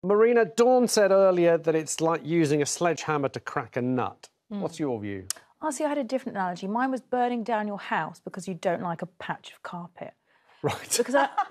Marina, Dawn said earlier that it's like using a sledgehammer to crack a nut. What's your view? Oh, see, I had a different analogy. Mine was burning down your house because you don't like a patch of carpet. Right.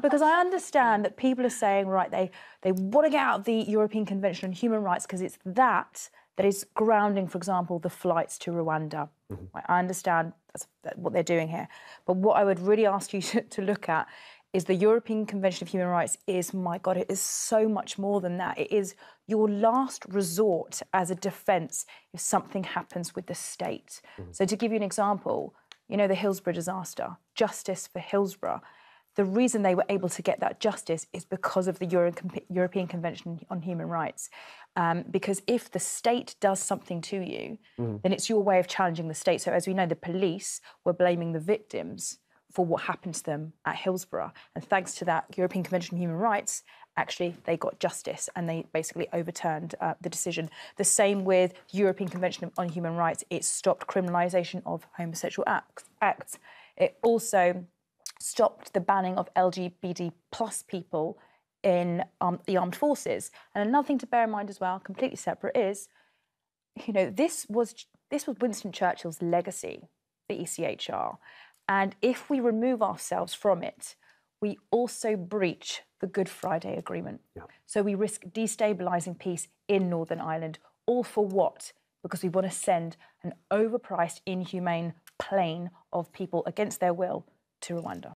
Because I understand that people are saying, right, they want to get out of the European Convention on Human Rights because it's that is grounding, for example, the flights to Rwanda. I understand that's what they're doing here. But what I would really ask you to look at is the European Convention of Human Rights is, my God, it is so much more than that. It is your last resort as a defence if something happens with the state. So to give you an example, you know, the Hillsborough disaster, justice for Hillsborough. The reason they were able to get that justice is because of the European Convention on Human Rights. Because if the state does something to you, then it's your way of challenging the state. So as we know, the police were blaming the victims for what happened to them at Hillsborough. And thanks to that European Convention on Human Rights, actually, they got justice and they basically overturned the decision. The same with European Convention on Human Rights. It stopped criminalisation of homosexual acts. It also stopped the banning of LGBT plus people in the armed forces. And another thing to bear in mind as well, completely separate, is, you know, this was Winston Churchill's legacy, the ECHR. And if we remove ourselves from it, we also breach the Good Friday Agreement. Yeah. So we risk destabilising peace in Northern Ireland. All for what? Because we want to send an overpriced, inhumane plane of people against their will to Rwanda.